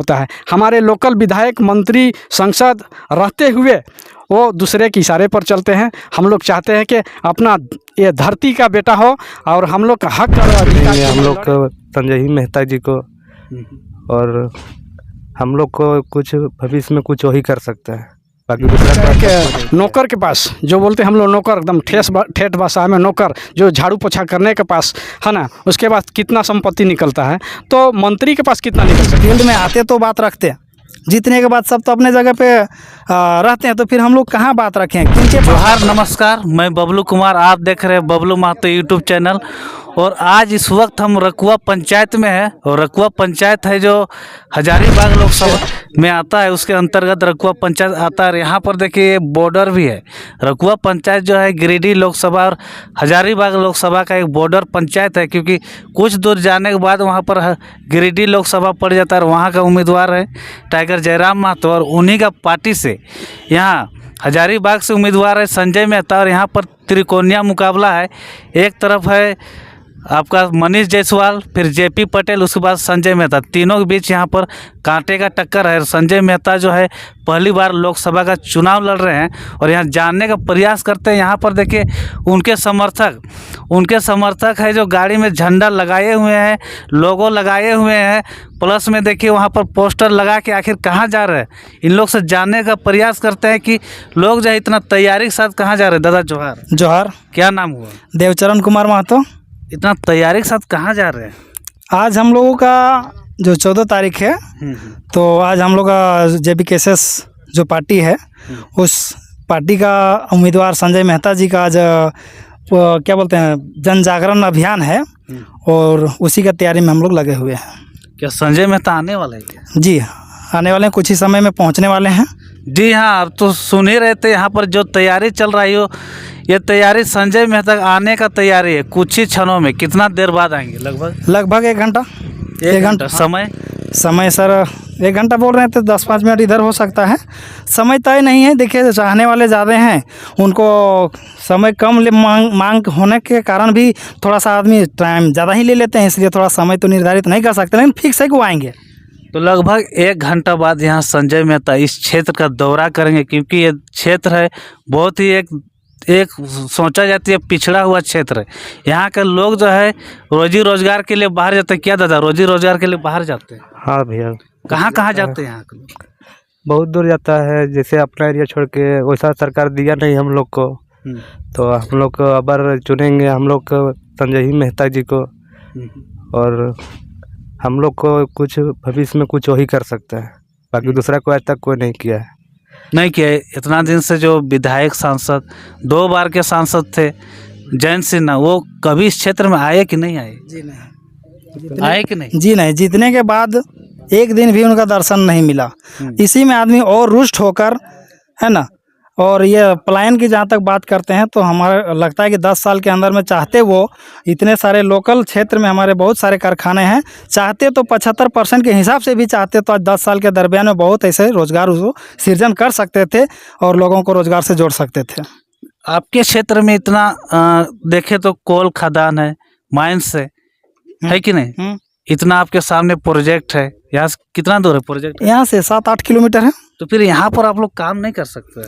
होता है। हमारे लोकल विधायक, मंत्री, सांसद रहते हुए वो दूसरे के इशारे पर चलते हैं। हम लोग चाहते हैं कि अपना ये धरती का बेटा हो और हम लोग का हक और अधिकार हम लोग को संजय मेहता जी को, और हम लोग को कुछ भविष्य में कुछ वही कर सकता है। बाकी दूसरा के नौकर के पास जो बोलते हैं हम लोग, नौकर एकदम ठेठ भाषा में नौकर, जो झाड़ू पोछा करने के पास है ना, उसके बाद कितना संपत्ति निकलता है, तो मंत्री के पास कितना निकल सकता है। फील्ड में आते तो बात रखते हैं, जीतने के बाद सब तो अपने जगह पे रहते हैं, तो फिर हम लोग कहाँ बात रखें। जोहार, नमस्कार, मैं बबलू कुमार, आप देख रहे हैं बबलू महतो यूट्यूब चैनल। और आज इस वक्त हम रकुआ पंचायत में है, और रकुआ पंचायत है जो हजारीबाग लोकसभा में आता है, उसके अंतर्गत रकुआ पंचायत आता है। यहाँ पर देखिए बॉर्डर भी है। रकुआ पंचायत जो है गिरिडीह लोकसभा और हजारीबाग लोकसभा का एक बॉर्डर पंचायत है, क्योंकि कुछ दूर जाने के बाद वहाँ पर गिरिडीह लोकसभा पड़ जाता है। वहाँ का उम्मीदवार है टाइगर जयराम महतो, और उन्हीं का पार्टी से यहाँ हजारीबाग से उम्मीदवार है संजय मेहता। और यहाँ पर त्रिकोणीय मुकाबला है। एक तरफ है आपका मनीष जायसवाल, फिर जेपी पटेल, उसके बाद संजय मेहता। तीनों के बीच यहाँ पर कांटे का टक्कर है। संजय मेहता जो है पहली बार लोकसभा का चुनाव लड़ रहे हैं और यहाँ जानने का प्रयास करते हैं। यहाँ पर देखिए उनके समर्थक है जो गाड़ी में झंडा लगाए हुए हैं, लोगो लगाए हुए हैं, प्लस में देखिए वहाँ पर पोस्टर लगा के आखिर कहाँ जा रहे हैं। इन लोग से जानने का प्रयास करते हैं कि लोग जो है इतना तैयारी के साथ कहाँ जा रहे हैं। दादा जोहार। जोहार। क्या नाम हुआ? देवचरण कुमार महतो। इतना तैयारी के साथ कहाँ जा रहे हैं? आज हम लोगों का जो 14 तारीख है, तो आज हम लोग का JPKSS जो पार्टी है, उस पार्टी का उम्मीदवार संजय मेहता जी का आज क्या बोलते हैं जन जागरण अभियान है, और उसी का तैयारी में हम लोग लगे हुए हैं। क्या संजय मेहता आने वाला है क्या? जी आने वाले हैं, कुछ ही समय में पहुंचने वाले हैं। जी हाँ, अब तो सुन ही रहे थे यहाँ पर जो तैयारी चल रही हो, ये तैयारी संजय मेहता आने का तैयारी है। कुछ ही क्षणों में, कितना देर बाद आएंगे? लगभग 1 घंटा। 1 घंटा समय सर 1 घंटा बोल रहे हैं, तो 10-5 मिनट इधर हो सकता है। समय तय नहीं है। देखिए चाहने वाले ज़्यादा हैं, उनको समय कम मांग होने के कारण भी थोड़ा सा आदमी टाइम ज़्यादा ही ले लेते हैं, इसलिए थोड़ा समय तो निर्धारित नहीं कर सकते, लेकिन फिक्स है कि वो आएंगे। तो लगभग 1 घंटा बाद यहाँ संजय मेहता इस क्षेत्र का दौरा करेंगे, क्योंकि ये क्षेत्र है बहुत ही एक सोचा जाती है पिछड़ा हुआ क्षेत्र है। यहाँ के लोग जो है रोजी रोजगार के लिए बाहर जाते हैं। क्या दादा, रोजी रोजगार के लिए बाहर जाते हैं? हाँ भैया। कहाँ जाते हैं यहाँ के लोग? बहुत दूर जाता है, जैसे अपना एरिया छोड़ के। वैसा सरकार दिया नहीं हम लोग को, तो हम लोग को अबर चुनेंगे हम लोग को संजय मेहता जी को, और हम लोग को कुछ भविष्य में कुछ वही कर सकता है। बाकी दूसरा को आज तक कोई नहीं किया है। इतना दिन से जो विधायक, सांसद, 2 बार के सांसद थे जयंत सिन्हा, वो कभी इस क्षेत्र में आए कि नहीं आए? जी नहीं। आए कि नहीं? जी नहीं। जीतने के बाद एक दिन भी उनका दर्शन नहीं मिला। इसी में आदमी और रुष्ट होकर, है ना। और ये पलायन की जहाँ तक बात करते हैं, तो हमारा लगता है कि 10 साल के अंदर में चाहते वो इतने सारे लोकल क्षेत्र में हमारे बहुत सारे कारखाने हैं, चाहते तो 75% के हिसाब से भी चाहते तो आज 10 साल के दरमियान में बहुत ऐसे रोजगार उसको सृजन कर सकते थे और लोगों को रोजगार से जोड़ सकते थे। आपके क्षेत्र में इतना देखे तो कोल खदान है, माइंस है कि नहीं? इतना आपके सामने प्रोजेक्ट है। यहाँ से कितना दूर है प्रोजेक्ट? यहाँ से 7-8 किलोमीटर है। तो फिर यहाँ पर आप लोग काम नहीं कर सकते?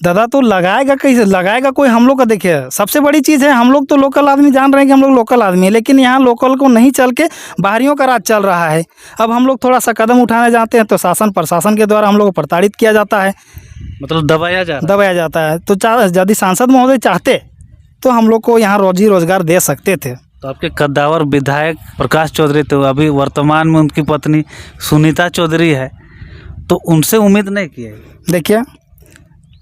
दादा तो लगाएगा कैसे? लगाएगा कोई? हम लोग का देखिए सबसे बड़ी चीज़ है, हम लोग तो लोकल आदमी जान रहे हैं कि हम लोग लोकल आदमी है, लेकिन यहाँ लोकल को नहीं चल के बाहरियों का राज चल रहा है। अब हम लोग थोड़ा सा कदम उठाने जाते हैं तो शासन प्रशासन के द्वारा हम लोग को प्रताड़ित किया जाता है, मतलब दबाया जाता है। तो यदि सांसद महोदय चाहते तो हम लोग को यहाँ रोजी रोजगार दे सकते थे। तो आपके कद्दावर विधायक प्रकाश चौधरी, तो अभी वर्तमान में उनकी पत्नी सुनीता चौधरी है, तो उनसे उम्मीद नहीं की है? देखिए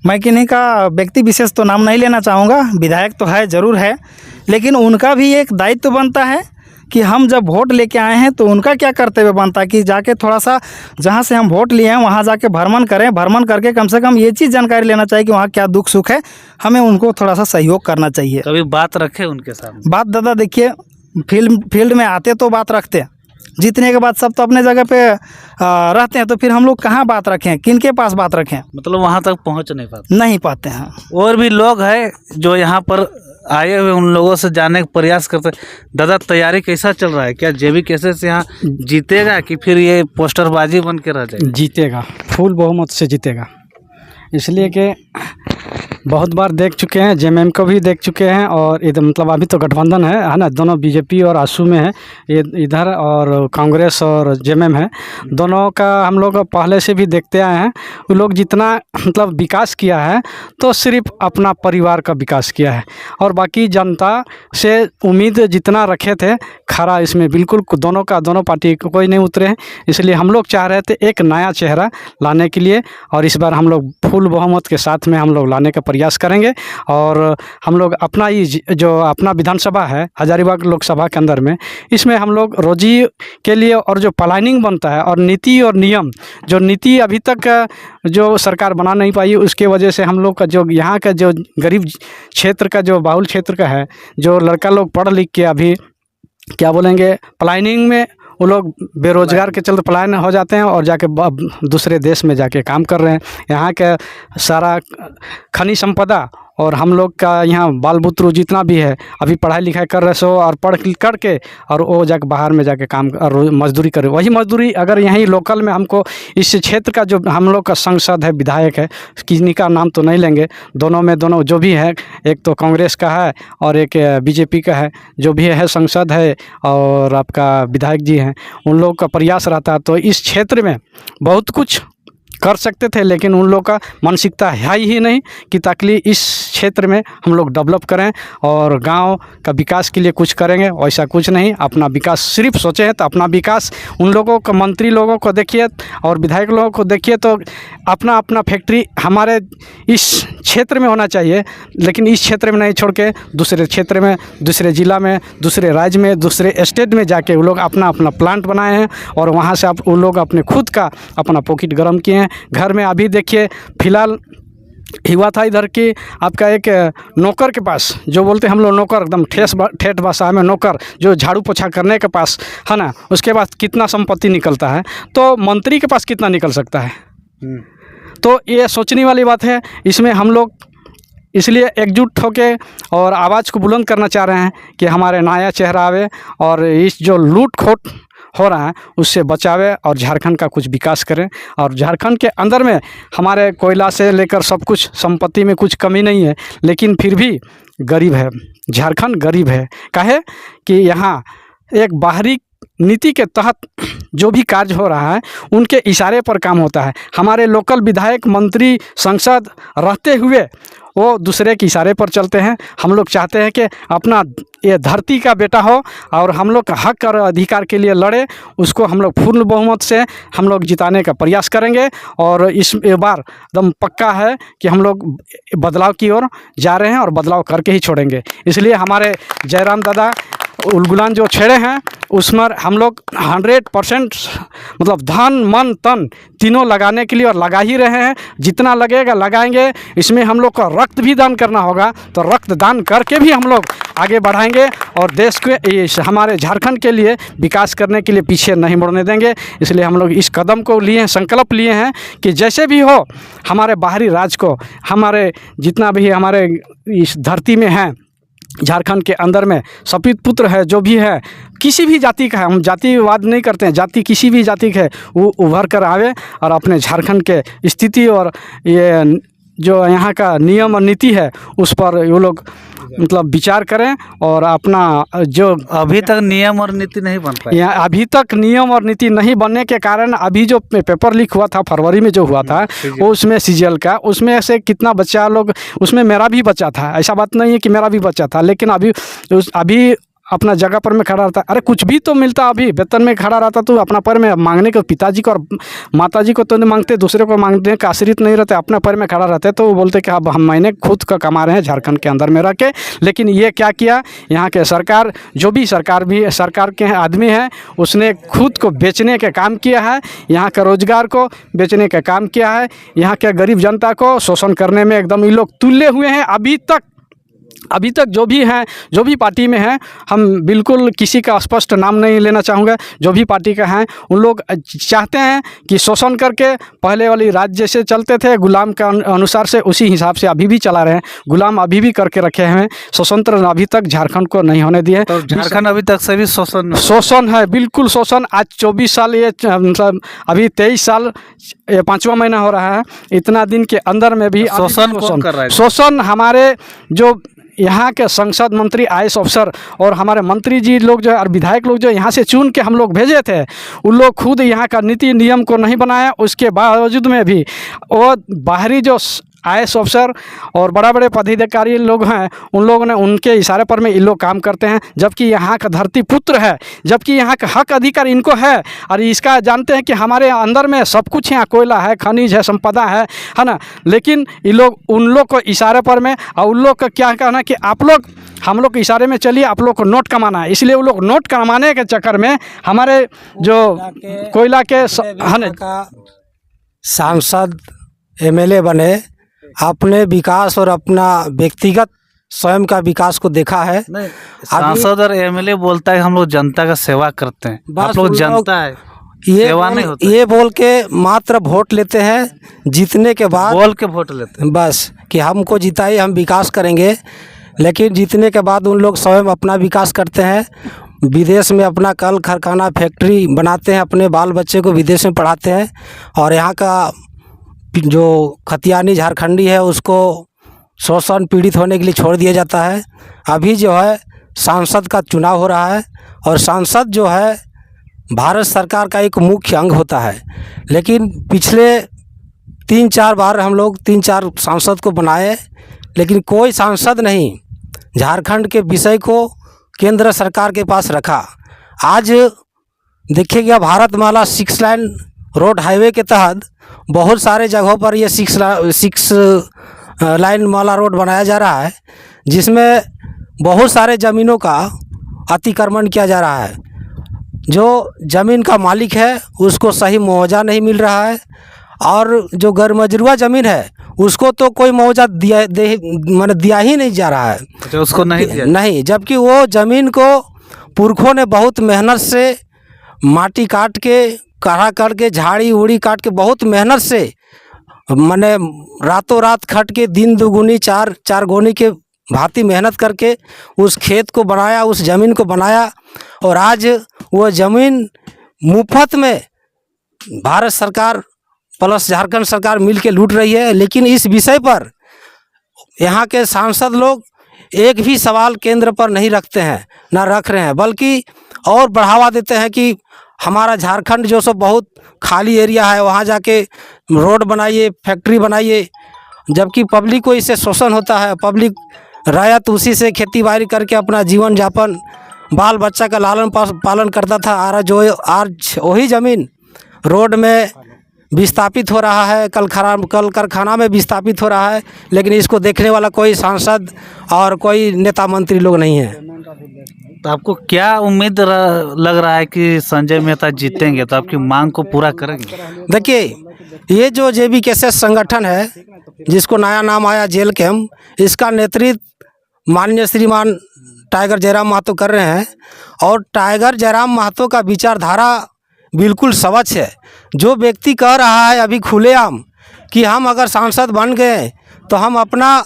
मैं किन्हीं का व्यक्ति विशेष तो नाम नहीं लेना चाहूँगा, विधायक तो है ज़रूर है, लेकिन उनका भी एक दायित्व बनता है कि हम जब वोट लेके आए हैं तो उनका क्या कर्तव्य बनता है कि जाके थोड़ा सा जहाँ से हम वोट लिए हैं वहाँ जाके भ्रमण करें, भ्रमण करके कम से कम ये चीज़ जानकारी लेना चाहिए कि वहाँ क्या दुख सुख है, हमें उनको थोड़ा सा सहयोग करना चाहिए। कभी बात रखे उनके सामने? बात दादा देखिए फील्ड में आते तो बात रखते हैं, जीतने के बाद सब तो अपने जगह पे रहते हैं, तो फिर हम लोग कहाँ बात रखें, किनके पास बात रखें? मतलब वहाँ तक पहुँच नहीं पाते हैं। और भी लोग हैं जो यहाँ पर आए हुए उन लोगों से जानने का प्रयास करते हैं। दादा, तैयारी कैसा चल रहा है? क्या जेबी कैसे से यहाँ जीतेगा कि फिर ये पोस्टरबाजी बन के रह जाएगा? जीतेगा, फुल बहुमत से जीतेगा। इसलिए कि बहुत बार देख चुके हैं, जेएमएम को भी देख चुके हैं, और इधर मतलब अभी तो गठबंधन है ना, दोनों बीजेपी और आसू में है, ये इधर और कांग्रेस और जेएमएम है, दोनों का हम लोग पहले से भी देखते आए हैं। वो लोग जितना मतलब विकास किया है तो सिर्फ अपना परिवार का विकास किया है, और बाकी जनता से उम्मीद जितना रखे थे खरा इसमें बिल्कुल दोनों पार्टी को कोई नहीं उतरे हैं। इसलिए हम लोग चाह रहे थे एक नया चेहरा लाने के लिए, और इस बार हम लोग फुल बहुमत के साथ में हम लोग लाने का प्रयास करेंगे। और हम लोग अपना ही जो अपना विधानसभा है हजारीबाग लोकसभा के अंदर में, इसमें हम लोग रोजी के लिए और जो प्लानिंग बनता है और नीति और नियम, जो नीति अभी तक जो सरकार बना नहीं पाई, उसके वजह से हम लोग का जो यहाँ का जो गरीब क्षेत्र का जो बाहुल क्षेत्र का है, जो लड़का लोग पढ़ लिख के अभी क्या बोलेंगे प्लानिंग में वो लोग बेरोजगार के चलते पलायन हो जाते हैं और जाके दूसरे देश में जाके काम कर रहे हैं। यहाँ के सारा खनिज संपदा और हम लोग का यहाँ बाल बुतरू जितना भी है अभी पढ़ाई लिखाई कर रहे सो, और पढ़ करके और वो जाके बाहर में जाके काम और मजदूरी करे। वही मजदूरी अगर यहीं लोकल में हमको इस क्षेत्र का जो हम लोग का सांसद है, विधायक है, किसी का नाम तो नहीं लेंगे, दोनों जो भी है, एक तो कांग्रेस का है और एक बीजेपी का है, जो भी है सांसद है और आपका विधायक जी हैं, उन लोग का प्रयास रहता तो इस क्षेत्र में बहुत कुछ कर सकते थे। लेकिन उन लोग का मानसिकता है ही नहीं कि ताकि इस क्षेत्र में हम लोग डेवलप करें और गांव का विकास के लिए कुछ करेंगे, वैसा कुछ नहीं। अपना विकास सिर्फ सोचे हैं तो अपना विकास उन लोगों को, मंत्री लोगों को देखिए और विधायक लोगों को देखिए, तो अपना अपना फैक्ट्री हमारे इस क्षेत्र में होना चाहिए, लेकिन इस क्षेत्र में नहीं छोड़ के दूसरे क्षेत्र में, दूसरे ज़िला में, दूसरे राज्य में, दूसरे स्टेट में जाके वो लोग अपना अपना प्लांट बनाए हैं और वहाँ से वो लोग अपने खुद का अपना पॉकेट गर्म किए हैं। घर में अभी देखिए फिलहाल हुआ था इधर की आपका एक नौकर के पास, जो बोलते हम लोग नौकर, एकदम ठेठ भाषा में नौकर, जो झाड़ू पोछा करने के पास है ना, उसके पास कितना संपत्ति निकलता है, तो मंत्री के पास कितना निकल सकता है। तो ये सोचने वाली बात है। इसमें हम लोग इसलिए एकजुट होके और आवाज़ को बुलंद करना चाह रहे हैं कि हमारे नया चेहरा आवे और इस जो लूट खोट हो रहा है उससे बचावे और झारखंड का कुछ विकास करें। और झारखंड के अंदर में हमारे कोयला से लेकर सब कुछ संपत्ति में कुछ कमी नहीं है, लेकिन फिर भी गरीब है, झारखंड गरीब है। काहे कि यहाँ एक बाहरी नीति के तहत जो भी कार्य हो रहा है उनके इशारे पर काम होता है। हमारे लोकल विधायक, मंत्री, सांसद रहते हुए वो दूसरे के इशारे पर चलते हैं। हम लोग चाहते हैं कि अपना ये धरती का बेटा हो और हम लोग का हक और अधिकार के लिए लड़े, उसको हम लोग पूर्ण बहुमत से हम लोग जिताने का प्रयास करेंगे। और इस बार एकदम पक्का है कि हम लोग बदलाव की ओर जा रहे हैं और बदलाव करके ही छोड़ेंगे। इसलिए हमारे जयराम दादा उलगुलान जो छेड़े हैं उसमें हम लोग 100% मतलब धन मन तन तीनों लगाने के लिए और लगा ही रहे हैं। जितना लगेगा लगाएंगे। इसमें हम लोग को रक्त भी दान करना होगा तो रक्त दान करके भी हम लोग आगे बढ़ाएंगे और देश के हमारे झारखंड के लिए विकास करने के लिए पीछे नहीं मुड़ने देंगे। इसलिए हम लोग इस कदम को लिए हैं, संकल्प लिए हैं कि जैसे भी हो हमारे बाहरी राज्य को, हमारे जितना भी हमारे इस धरती में हैं, झारखंड के अंदर में सपूत पुत्र है, जो भी है, किसी भी जाति का है, हम जातिवाद नहीं करते हैं, जाति किसी भी जाति का है, वो उभर कर आवे और अपने झारखंड के स्थिति और ये जो यहाँ का नियम और नीति है उस पर वो लोग मतलब विचार करें और अपना जो अभी तक नियम और नीति नहीं बन पाया। यहाँ अभी तक नियम और नीति नहीं बनने के कारण अभी जो पेपर लीक हुआ था फरवरी में जो हुआ था वो उसमें सीजीएल का, उसमें से कितना बच्चा लोग, उसमें मेरा भी बच्चा था, ऐसा बात नहीं है कि मेरा भी बच्चा था, लेकिन अभी अपना जगह पर में खड़ा रहता। अरे कुछ भी तो मिलता, अभी वेतन में खड़ा रहता तो अपना पैर में मांगने को, पिताजी को और माताजी को तो नहीं मांगते, दूसरे को मांगने का आश्रित नहीं रहते, अपना पैर में खड़ा रहते। तो वो बोलते कि अब हम महीने खुद का कमा रहे हैं झारखंड के अंदर में रह के। लेकिन ये क्या किया, यहाँ के सरकार, जो भी सरकार के आदमी हैं, उसने खुद को बेचने का काम किया है, यहाँ का रोजगार को बेचने का काम किया है, यहाँ के गरीब जनता को शोषण करने में एकदम ये लोग तुले हुए हैं। अभी तक अभी तक जो भी पार्टी में हैं, हम बिल्कुल किसी का स्पष्ट नाम नहीं लेना चाहूँगा, जो भी पार्टी का हैं उन लोग चाहते हैं कि शोषण करके पहले वाली राज्य जैसे चलते थे गुलाम के अनुसार से उसी हिसाब से अभी भी चला रहे हैं। गुलाम अभी भी करके रखे हैं, स्वतंत्र अभी तक झारखंड को नहीं होने दिए। तो झारखंड अभी तक सभी शोषण है, बिल्कुल शोषण। आज 24 साल ये मतलब अभी 23 साल ये 5वां महीना हो रहा है, इतना दिन के अंदर में भी शोषण कौन कर रहा है? शोषण हमारे जो यहाँ के संसद मंत्री IAS अफसर और हमारे मंत्री जी लोग जो और विधायक लोग जो यहाँ से चुन के हम लोग भेजे थे, उन लोग खुद यहाँ का नीति नियम को नहीं बनाया। उसके बावजूद में भी वो बाहरी जो IAS अफसर और बड़ा बड़े पदाधिकारी लोग हैं, उन लोगों ने उनके इशारे पर में ये लोग काम करते हैं, जबकि यहाँ का धरती पुत्र है, जबकि यहाँ का हक अधिकार इनको है। और इसका जानते हैं कि हमारे अंदर में सब कुछ यहाँ कोयला है, खनिज है, संपदा है ना। लेकिन ये लोग उन लोग को इशारे पर में और उन लोग का क्या कहना कि आप लोग हम लोग के इशारे में चलिए, आप लोग को नोट कमाना है। इसलिए वो लोग नोट कमाने के चक्कर में हमारे जो कोयला के सांसद MLA बने, अपने विकास और अपना व्यक्तिगत स्वयं का विकास को देखा है। सांसद और MLA बोलता है हम लोग जनता का सेवा करते हैं, आप लोग जनता है सेवा नहीं होता। ये बोल के मात्र वोट लेते हैं, जीतने के बाद बोल के वोट लेते हैं बस कि हमको जिताइए, हम विकास करेंगे। लेकिन जीतने के बाद उन लोग स्वयं अपना विकास करते हैं, विदेश में अपना कल कारखाना फैक्ट्री बनाते हैं, अपने बाल बच्चे को विदेश में पढ़ाते हैं, और यहाँ का जो खतियानी झारखंडी है उसको शोषण पीड़ित होने के लिए छोड़ दिया जाता है। अभी जो है सांसद का चुनाव हो रहा है, और सांसद जो है भारत सरकार का एक मुख्य अंग होता है। लेकिन पिछले 3-4 बार हम लोग 3-4 सांसद को बनाए, लेकिन कोई सांसद नहीं झारखंड के विषय को केंद्र सरकार के पास रखा। आज देखिएगा भारतमाला 6 लाइन रोड हाईवे के तहत बहुत सारे जगहों पर ये 6 लाइन वाला रोड बनाया जा रहा है, जिसमें बहुत सारे ज़मीनों का अतिक्रमण किया जा रहा है। जो ज़मीन का मालिक है उसको सही मुआवजा नहीं मिल रहा है, और जो गैरमजरूआ ज़मीन है उसको तो कोई मुआवजा दिया ही नहीं जा रहा है। तो उसको नहीं, जबकि वो ज़मीन को पुरखों ने बहुत मेहनत से माटी काट के काढ़ा करके झाड़ी उड़ी काट के बहुत मेहनत से माने रातों रात खट के दिन दुगुनी चार गुनी के भांति मेहनत करके उस खेत को बनाया, उस ज़मीन को बनाया, और आज वो ज़मीन मुफ्त में भारत सरकार प्लस झारखंड सरकार मिल के लूट रही है। लेकिन इस विषय पर यहाँ के सांसद लोग एक भी सवाल केंद्र पर नहीं रखते हैं, ना रख रहे हैं, बल्कि और बढ़ावा देते हैं कि हमारा झारखंड जो सो बहुत खाली एरिया है, वहाँ जाके रोड बनाइए, फैक्ट्री बनाइए। जबकि पब्लिक को इससे शोषण होता है, पब्लिक रायत उसी से खेती बाड़ी करके अपना जीवन यापन बाल बच्चा का लालन पालन करता था। आज वही ज़मीन रोड में विस्थापित हो रहा है, कल कारखाना में विस्थापित हो रहा है, लेकिन इसको देखने वाला कोई सांसद और कोई नेता मंत्री लोग नहीं है। तो आपको क्या उम्मीद लग रहा है कि संजय मेहता जीतेंगे, तो आपकी मांग को पूरा करेंगे? देखिए, ये जो JBKSS संगठन है, जिसको नया नाम आया जेल कैम्प, इसका नेतृत्व माननीय श्रीमान टाइगर जयराम महतो कर रहे हैं, और टाइगर जयराम महतो का विचारधारा बिल्कुल स्वच्छ है। जो व्यक्ति कह रहा है अभी खुलेआम कि हम अगर सांसद बन गए तो हम अपना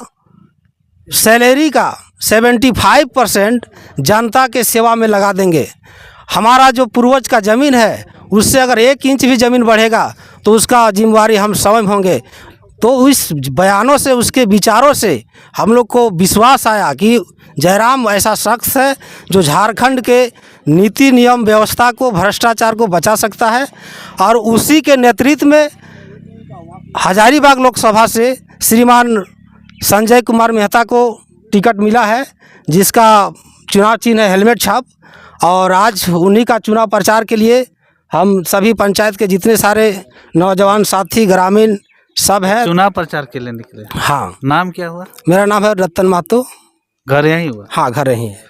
सैलरी का 75% जनता के सेवा में लगा देंगे, हमारा जो पूर्वज का ज़मीन है उससे अगर 1 इंच भी ज़मीन बढ़ेगा तो उसका जिम्मेवारी हम स्वयं होंगे। तो इस बयानों से, उसके विचारों से हम लोग को विश्वास आया कि जयराम ऐसा शख्स है जो झारखंड के नीति नियम व्यवस्था को, भ्रष्टाचार को बचा सकता है। और उसी के नेतृत्व में हजारीबाग लोकसभा से श्रीमान संजय कुमार मेहता को टिकट मिला है, जिसका चुनाव चिन्ह है हेलमेट छाप। और आज उन्हीं का चुनाव प्रचार के लिए हम सभी पंचायत के जितने सारे नौजवान साथी ग्रामीण सब हैं, चुनाव प्रचार के लिए निकले। हाँ। नाम क्या हुआ? मेरा नाम है रतन महतो। घर यहीं हुआ? हाँ, घर यहीं है।